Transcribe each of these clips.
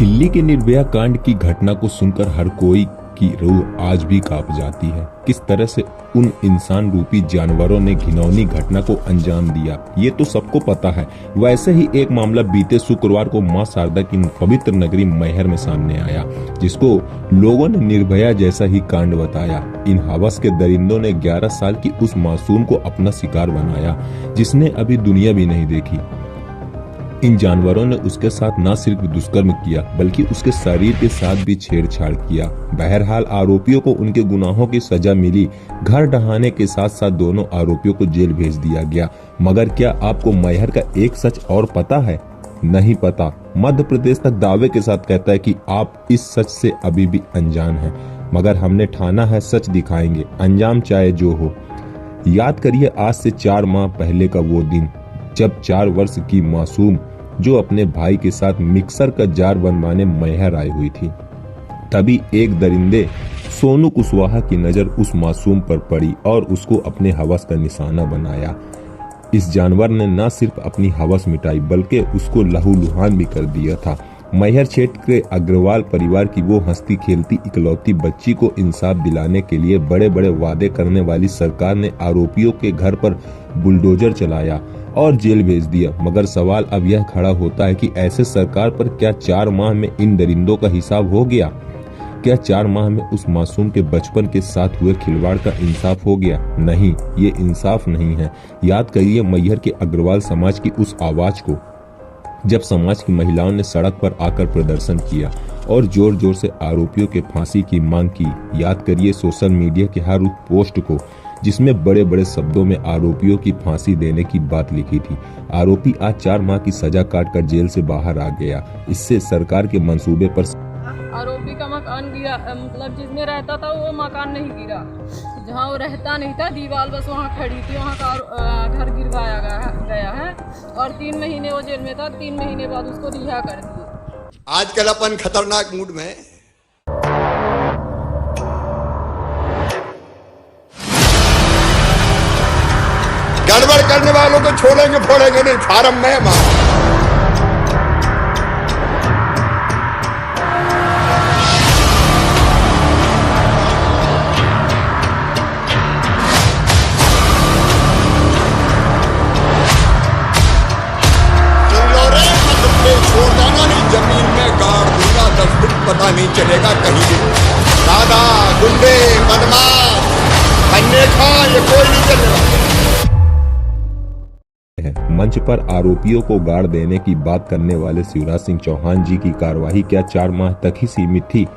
दिल्ली के निर्भया कांड की घटना को सुनकर हर कोई की रूह आज भी कांप जाती है। किस तरह से उन इंसान रूपी जानवरों ने घिनौनी घटना को अंजाम दिया, ये तो सबको पता है। वैसे ही एक मामला बीते शुक्रवार को मां शारदा की पवित्र नगरी मैहर में सामने आया, जिसको लोगों ने निर्भया जैसा ही कांड बताया। इन हवस के दरिंदों ने 11 साल की उस मासूम को अपना शिकार बनाया, जिसने अभी दुनिया भी नहीं देखी। इन जानवरों ने उसके साथ न सिर्फ दुष्कर्म किया, बल्कि उसके शरीर के साथ भी छेड़छाड़ किया। बहरहाल आरोपियों को उनके गुनाहों की सजा मिली। घर ढहाने के साथ साथ दोनों आरोपियों को जेल भेज दिया गया। मगर क्या आपको मैहर का एक सच और पता है? नहीं पता। मध्य प्रदेश तक दावे के साथ कहता है कि आप इस सच से अभी भी अनजान हैं, मगर हमने ठाना है सच दिखाएंगे, अंजाम चाहे जो हो। याद करिए आज से 4 माह पहले का वो दिन, जब 4 वर्ष की मासूम जो अपने भाई के साथ मिक्सर का जार बनवाने मैहर आई हुई थी। तभी एक दरिंदे सोनू कुशवाहा की नजर उस मासूम पर पड़ी और उसको अपने हवस का निशाना बनाया। इस जानवर ने न सिर्फ अपनी हवस मिटाई, बल्कि उसको लहूलुहान भी कर दिया था। मैहर क्षेत्र के अग्रवाल परिवार की वो हंसती खेलती इकलौती बच्ची को इंसाफ दिलाने के लिए बड़े बड़े वादे करने वाली सरकार ने आरोपियों के घर पर बुलडोजर चलाया और जेल भेज दिया। मगर सवाल अब यह खड़ा होता है कि ऐसे सरकार पर क्या 4 माह में इन दरिंदों का हिसाब हो गया? क्या 4 माह में उस मासूम के बचपन के साथ हुए खिलवाड़ का इंसाफ हो गया? नहीं, ये इंसाफ नहीं है। याद करिए मैहर के अग्रवाल समाज की उस आवाज को, जब समाज की महिलाओं ने सड़क पर आकर प्रदर्शन किया और जोर जोर से आरोपियों के फांसी की मांग की। याद करिए सोशल मीडिया के हर उस पोस्ट को जिसमें बड़े बड़े शब्दों में आरोपियों की फांसी देने की बात लिखी थी। आरोपी आज 4 माह की सजा काटकर जेल से बाहर आ गया। इससे सरकार के मंसूबे पर आरोपी का मकान गिरा, मतलब जिसमें रहता था वो मकान नहीं गिरा, जहाँ वो रहता नहीं था दीवार बस वहाँ खड़ी थी, वहाँ का घर गिरवाया गया है और 3 महीने वो जेल में था। 3 महीने बाद उसको रिहा कर दिए। आजकल अपन खतरनाक मूड में। गड़बड़ करने वालों को छोड़ेंगे फोड़ेंगे नहीं, फार्म में मार। जमीन में गाड़ दूंगा, 10 फुट पता नहीं चलेगा कहीं भी। दादा गुंडे बदमाश बनने का ये कोई नहीं चलेगा। मंच पर आरोपियों को गाड़ देने की बात करने वाले शिवराज सिंह चौहान जी की कार्रवाई क्या 4 माह तक ही सीमित थी?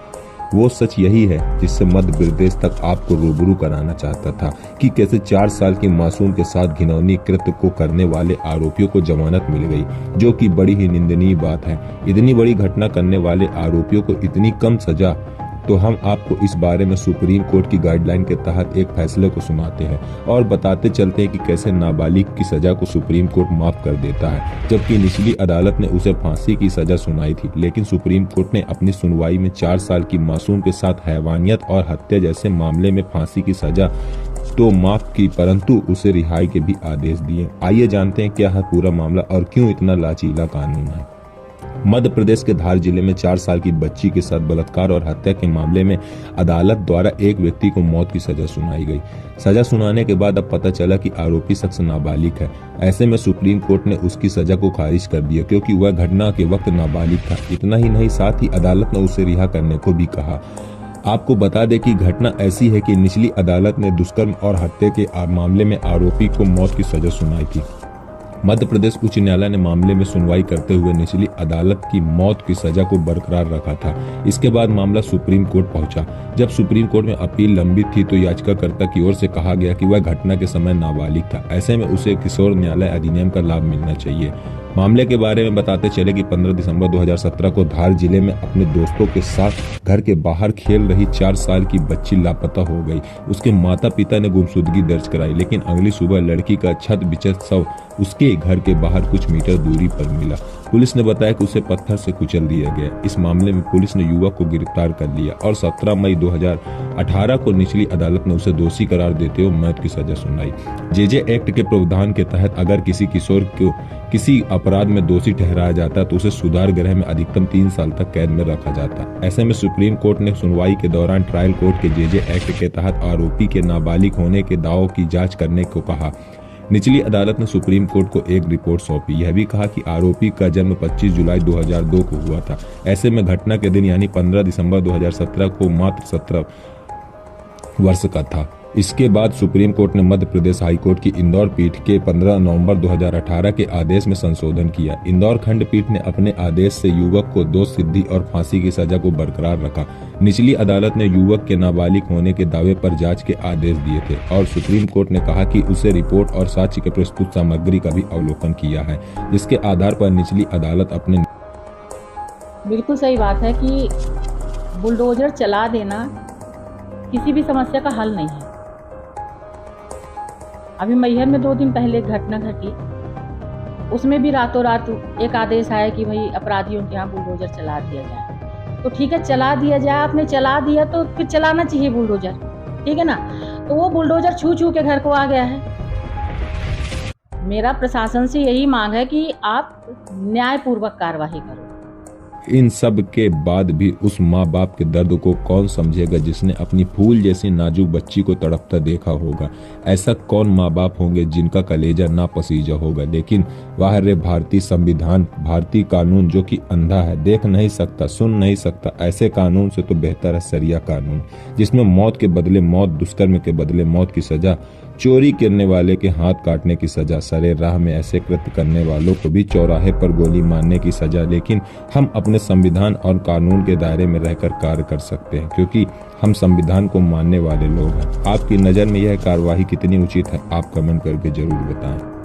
वो सच यही है जिससे मध्य प्रदेश तक आपको रूबरू कराना चाहता था कि कैसे 4 साल की मासूम के साथ घिनौनी कृत्य को करने वाले आरोपियों को जमानत मिल गई, जो कि बड़ी ही निंदनीय बात है। इतनी बड़ी घटना करने वाले आरोपियों को इतनी कम सजा, तो हम आपको इस बारे में सुप्रीम कोर्ट की गाइडलाइन के तहत एक फैसले को सुनाते हैं और बताते चलते हैं कि कैसे नाबालिग की सजा को सुप्रीम कोर्ट माफ कर देता है, जबकि निचली अदालत ने उसे फांसी की सजा सुनाई थी। लेकिन सुप्रीम कोर्ट ने अपनी सुनवाई में 4 साल की मासूम के साथ हैवानियत और हत्या जैसे मामले में फांसी की सजा तो माफ की, परंतु उसे रिहाई के भी आदेश दिए। आइए जानते हैं क्या है पूरा मामला और क्यों इतना लाचीला कानून है। मध्य प्रदेश के धार जिले में 4 साल की बच्ची के साथ बलात्कार और हत्या के मामले में अदालत द्वारा एक व्यक्ति को मौत की सजा सुनाई गई। सजा सुनाने के बाद अब पता चला कि आरोपी शख्स नाबालिग है। ऐसे में सुप्रीम कोर्ट ने उसकी सजा को खारिज कर दिया, क्योंकि वह घटना के वक्त नाबालिग था। इतना ही नहीं, साथ ही अदालत ने उसे रिहा करने को भी कहा। आपको बता दें कि घटना ऐसी है कि निचली अदालत ने दुष्कर्म और हत्या के मामले में आरोपी को मौत की सजा सुनाई थी। मध्य प्रदेश उच्च न्यायालय ने मामले में सुनवाई करते हुए निचली अदालत की मौत की सजा को बरकरार रखा था। इसके बाद मामला सुप्रीम कोर्ट पहुंचा। जब सुप्रीम कोर्ट में अपील लंबित थी तो याचिकाकर्ता की ओर से कहा गया कि वह घटना के समय नाबालिग था, ऐसे में उसे किशोर न्यायालय अधिनियम का लाभ मिलना चाहिए। मामले के बारे में बताते चले कि 15 दिसंबर 2017 को धार जिले में अपने दोस्तों के साथ घर के बाहर खेल रही 4 साल की बच्ची लापता हो गई। उसके माता पिता ने गुमशुदगी दर्ज कराई, लेकिन अगली सुबह लड़की का छत बिछत शव उसके घर के बाहर कुछ मीटर दूरी पर मिला। पुलिस ने बताया कि उसे पत्थर से कुचल दिया गया। इस मामले में पुलिस ने युवक को गिरफ्तार कर लिया और 17 मई 2018 को निचली अदालत ने उसे दोषी करार देते हुए मौत की सजा सुनाई। जेजे एक्ट के प्रावधान के तहत अगर किसी किशोर को किसी अपराध में दोषी ठहराया जाता तो उसे सुधार गृह में अधिकतम 3 साल तक कैद में रखा जाता। ऐसे में सुप्रीम कोर्ट ने सुनवाई के दौरान ट्रायल कोर्ट के जेजे एक्ट के तहत आरोपी के नाबालिग होने के दावों की जांच करने को कहा। निचली अदालत ने सुप्रीम कोर्ट को एक रिपोर्ट सौंपी। यह भी कहा कि आरोपी का जन्म 25 जुलाई 2002 को हुआ था। ऐसे में घटना के दिन यानी 15 दिसंबर 2017 को मात्र 17 वर्ष का था। इसके बाद सुप्रीम कोर्ट ने मध्य प्रदेश हाई कोर्ट की इंदौर पीठ के 15 नवंबर 2018 के आदेश में संशोधन किया। इंदौर खंडपीठ ने अपने आदेश से युवक को दोष सिद्धि और फांसी की सजा को बरकरार रखा। निचली अदालत ने युवक के नाबालिग होने के दावे पर जांच के आदेश दिए थे और सुप्रीम कोर्ट ने कहा कि उसे रिपोर्ट और साक्ष्य के प्रस्तुत सामग्री का भी अवलोकन किया है, जिसके आधार पर निचली अदालत अपने। बिल्कुल सही बात है कि बुलडोजर चला देना किसी भी समस्या का हल नहीं है। अभी मैहर में 2 दिन पहले एक घटना घटी, उसमें भी रातों रात एक आदेश आया कि भाई अपराधियों के यहाँ बुलडोजर चला दिया जाए। तो ठीक है, चला दिया जाए, आपने चला दिया तो फिर चलाना चाहिए बुलडोजर, ठीक है ना। तो वो बुलडोजर छू छू के घर को आ गया है। मेरा प्रशासन से यही मांग है कि आप न्यायपूर्वक कार्रवाई करो। इन सब के बाद भी उस माँ बाप के दर्द को कौन समझेगा जिसने अपनी फूल जैसी नाजुक बच्ची को तड़पता देखा होगा। ऐसा कौन माँ बाप होंगे जिनका कलेजा ना पसीजा होगा। लेकिन वाह रे भारतीय संविधान, भारतीय कानून जो कि अंधा है, देख नहीं सकता, सुन नहीं सकता। ऐसे कानून से तो बेहतर है सरिया कानून, जिसमें मौत के बदले मौत, दुष्कर्म के बदले मौत की सजा, चोरी करने वाले के हाथ काटने की सजा, सरे राह में ऐसे कृत्य करने वालों को भी चौराहे पर गोली मारने की सजा। लेकिन हम अपने संविधान और कानून के दायरे में रहकर कार्य कर सकते हैं, क्योंकि हम संविधान को मानने वाले लोग हैं। आपकी नज़र में यह कार्रवाई कितनी उचित है, आप कमेंट करके जरूर बताएं।